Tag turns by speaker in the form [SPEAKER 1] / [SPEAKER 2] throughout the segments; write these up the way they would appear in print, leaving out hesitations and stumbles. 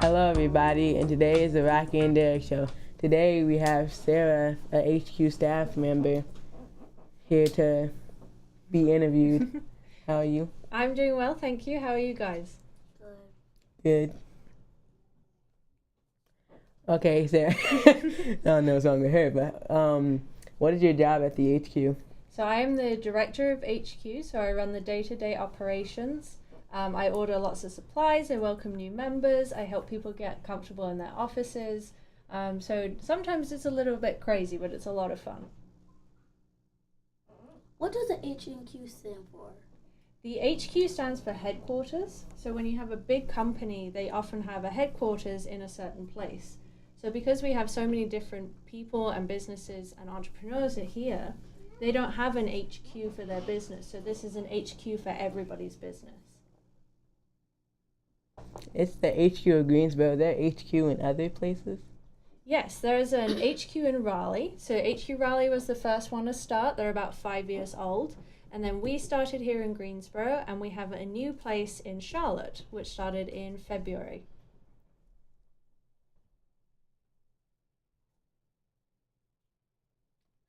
[SPEAKER 1] Hello, everybody, and today is the Rocky and Derrick show. Today we have Sara, a HQ staff member, here to be interviewed. How are you?
[SPEAKER 2] I'm doing well, thank you. How are you guys?
[SPEAKER 1] Good. Okay, Sara. I don't know what's wrong with her, but what is your job at the HQ?
[SPEAKER 2] So I am the director of HQ, so I run the day-to-day operations. I order lots of supplies, I welcome new members, I help people get comfortable in their offices. So sometimes it's a little bit crazy, but it's a lot of fun.
[SPEAKER 3] What does the H&Q stand for?
[SPEAKER 2] The HQ stands for headquarters. So when you have a big company, they often have a headquarters in a certain place. So because we have so many different people and businesses and entrepreneurs here, they don't have an HQ for their business. So this is an HQ for everybody's business.
[SPEAKER 1] It's the HQ of Greensboro. Is there HQ in other places?
[SPEAKER 2] Yes, there is an HQ in Raleigh. So HQ Raleigh was the first one to start. They're about 5 years old. And then we started here in Greensboro, and we have a new place in Charlotte, which started in February.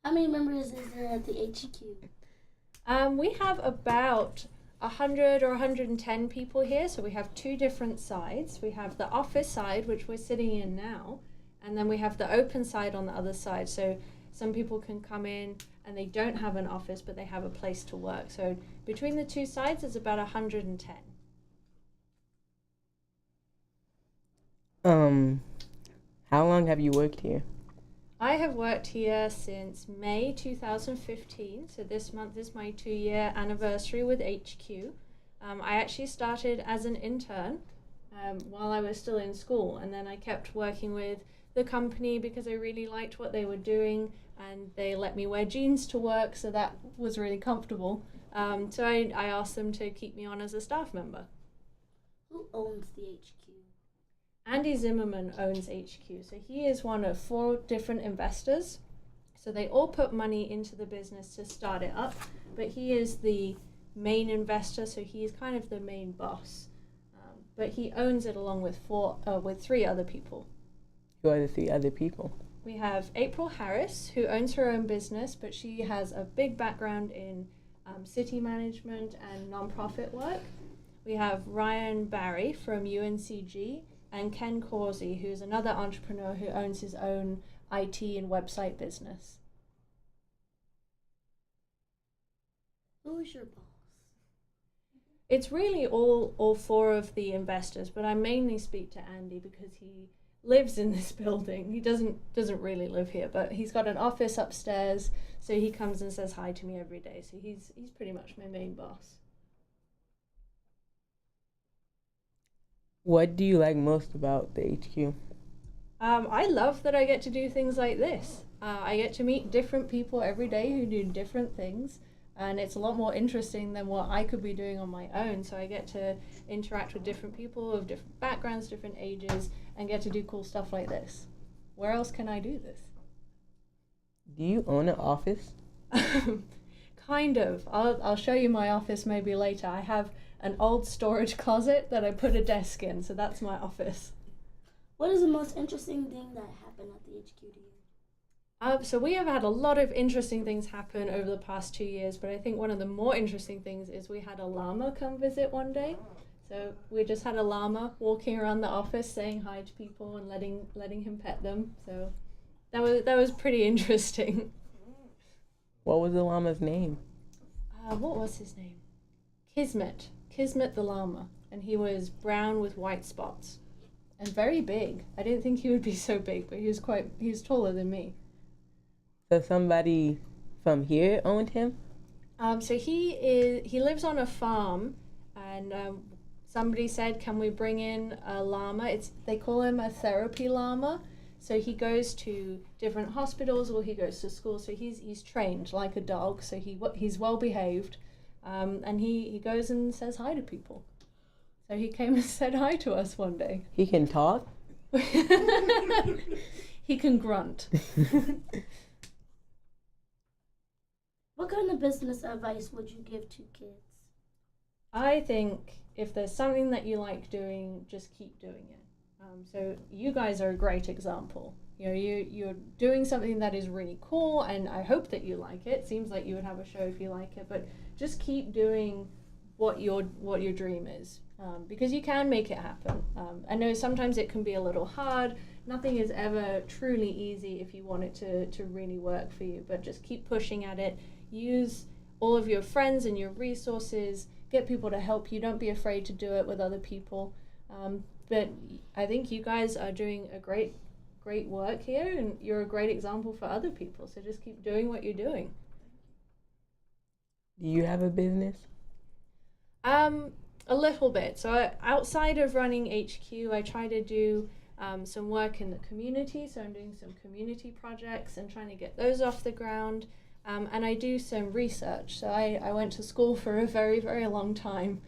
[SPEAKER 3] How many members is there at the HQ?
[SPEAKER 2] We have about 100 or 110 people here, so we have two different sides. We have the office side, which we're sitting in now, and then we have the open side on the other side. So some people can come in and they don't have an office, but they have a place to work. So between the two sides, it's about 110.
[SPEAKER 1] How long have you worked here?
[SPEAKER 2] I have worked here since May 2015, so this month is my 2-year anniversary with HQ. I actually started as an intern while I was still in school, and then I kept working with the company because I really liked what they were doing, and they let me wear jeans to work, so that was really comfortable. So I asked them to keep me on as a staff member.
[SPEAKER 3] Who owns the HQ?
[SPEAKER 2] Andy Zimmerman owns HQ, so he is one of 4 different investors. So they all put money into the business to start it up, but he is the main investor, so he's kind of the main boss. But he owns it along with 3 other people.
[SPEAKER 1] Who are the 3 other people?
[SPEAKER 2] We have April Harris, who owns her own business, but she has a big background in city management and nonprofit work. We have Ryan Barry from UNCG, and Ken Causey, who's another entrepreneur who owns his own IT and website business.
[SPEAKER 3] Who is your boss?
[SPEAKER 2] It's really all 4 of the investors, but I mainly speak to Andy because he lives in this building. He doesn't really live here, but he's got an office upstairs, so he comes and says hi to me every day. So he's pretty much my main boss.
[SPEAKER 1] What do you like most about the HQ?
[SPEAKER 2] I love that I get to do things like this. I get to meet different people every day who do different things, and it's a lot more interesting than what I could be doing on my own. So I get to interact with different people of different backgrounds, different ages, and get to do cool stuff like this. Where else can I do this?
[SPEAKER 1] Do you own an office?
[SPEAKER 2] Kind of. I'll show you my office maybe later. I have an old storage closet that I put a desk in, so that's my office.
[SPEAKER 3] What is the most interesting thing that happened at the HQ to you?
[SPEAKER 2] So we have had a lot of interesting things happen over the past 2 years, but I think one of the more interesting things is we had a llama come visit one day. So we just had a llama walking around the office saying hi to people and letting him pet them. So that was pretty interesting.
[SPEAKER 1] What was the llama's name?
[SPEAKER 2] What was his name? Kismet the llama, and he was brown with white spots and very big. I didn't think he would be so big, but he was taller than me.
[SPEAKER 1] So somebody from here owned him?
[SPEAKER 2] So he lives on a farm, and somebody said, can we bring in a llama? They call him a therapy llama. So he goes to different hospitals or he goes to school. So he's trained like a dog. So he's well behaved. And he goes and says hi to people. So he came and said hi to us one day.
[SPEAKER 1] He can talk?
[SPEAKER 2] He can grunt.
[SPEAKER 3] What kind of business advice would you give to kids?
[SPEAKER 2] I think if there's something that you like doing, just keep doing it. So you guys are a great example. You know, you're doing something that is really cool, and I hope that you like it. Seems like you would have a show if you like it, but just keep doing what your dream is, because you can make it happen. I know sometimes it can be a little hard. Nothing is ever truly easy if you want it to really work for you, but just keep pushing at it. Use all of your friends and your resources. Get people to help you. Don't be afraid to do it with other people. But I think you guys are doing a great work here, and you're a great example for other people. So just keep doing what you're doing.
[SPEAKER 1] Do you have a business?
[SPEAKER 2] A little bit. So outside of running HQ, I try to do some work in the community. So I'm doing some community projects and trying to get those off the ground. And I do some research. So I went to school for a very, very long time.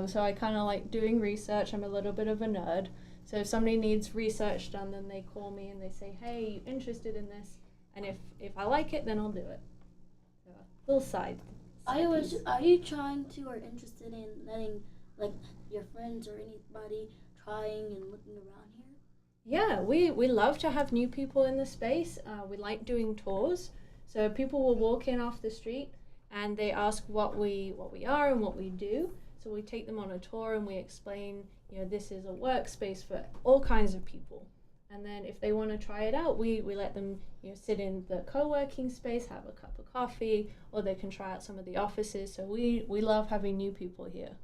[SPEAKER 2] So I kind of like doing research. I'm a little bit of a nerd. So if somebody needs research done, then they call me and they say, hey, you interested in this? And if I like it, then I'll do it. So a little side
[SPEAKER 3] Are you trying to or interested in letting like your friends or anybody trying and looking around here?
[SPEAKER 2] Yeah, we love to have new people in the space. We like doing tours. So people will walk in off the street and they ask what we are and what we do. So we take them on a tour and we explain, this is a workspace for all kinds of people. And then if they want to try it out, we let them sit in the co-working space, have a cup of coffee, or they can try out some of the offices. So we love having new people here.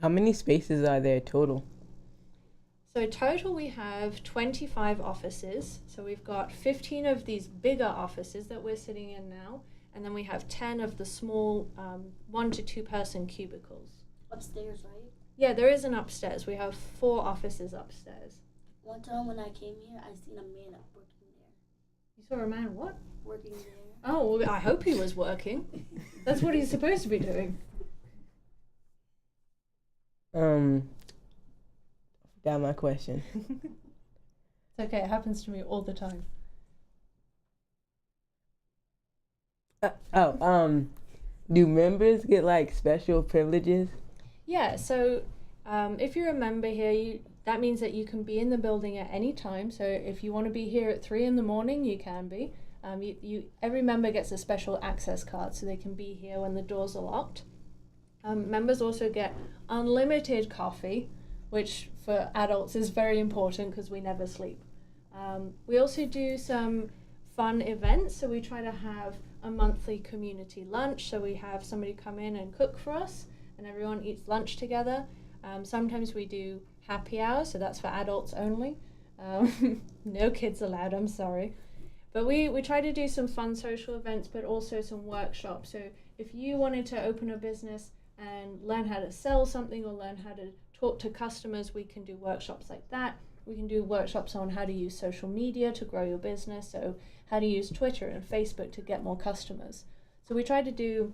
[SPEAKER 1] How many spaces are there total?
[SPEAKER 2] So total we have 25 offices. So we've got 15 of these bigger offices that we're sitting in now. And then we have 10 of the small 1 to 2 person cubicles.
[SPEAKER 3] Upstairs, right?
[SPEAKER 2] Yeah, there is an upstairs. We have 4 offices upstairs.
[SPEAKER 3] One time when I came here, I seen a man working there.
[SPEAKER 2] You saw a man what?
[SPEAKER 3] Working there.
[SPEAKER 2] Oh, well, I hope he was working. That's what he's supposed to be doing.
[SPEAKER 1] I forgot my question.
[SPEAKER 2] It's okay, it happens to me all the time.
[SPEAKER 1] Do members get like special privileges?
[SPEAKER 2] Yeah, so if you're a member here, that means that you can be in the building at any time. So if you want to be here at 3 in the morning, you can be. Every member gets a special access card so they can be here when the doors are locked. Members also get unlimited coffee, which for adults is very important because we never sleep. We also do some fun events, so we try to have a monthly community lunch. So we have somebody come in and cook for us, and everyone eats lunch together. Sometimes we do happy hour, so that's for adults only. No kids allowed, I'm sorry. But we try to do some fun social events, but also some workshops. So if you wanted to open a business and learn how to sell something or learn how to talk to customers, we can do workshops like that. We can do workshops on how to use social media to grow your business, so how to use Twitter and Facebook to get more customers. So we try to do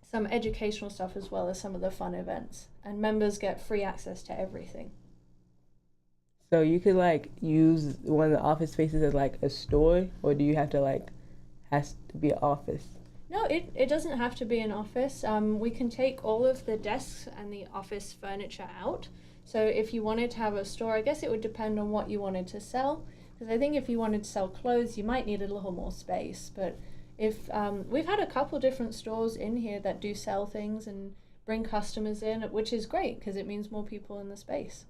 [SPEAKER 2] some educational stuff as well as some of the fun events, and members get free access to everything.
[SPEAKER 1] So you could like use one of the office spaces as like a store, or do you have to has to be an office?
[SPEAKER 2] No, it doesn't have to be an office. We can take all of the desks and the office furniture out. So if you wanted to have a store, I guess it would depend on what you wanted to sell. Because I think if you wanted to sell clothes, you might need a little more space. But if we've had a couple different stores in here that do sell things and bring customers in, which is great because it means more people in the space.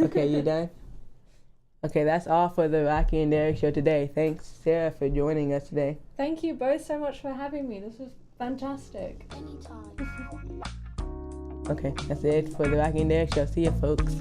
[SPEAKER 1] Okay, you done? Okay, that's all for the Rocky and Derrick show today. Thanks, Sarah, for joining us today.
[SPEAKER 2] Thank you both so much for having me. This was fantastic.
[SPEAKER 3] Anytime.
[SPEAKER 1] Okay, that's it for the Rocky and Derrick show. See ya, folks.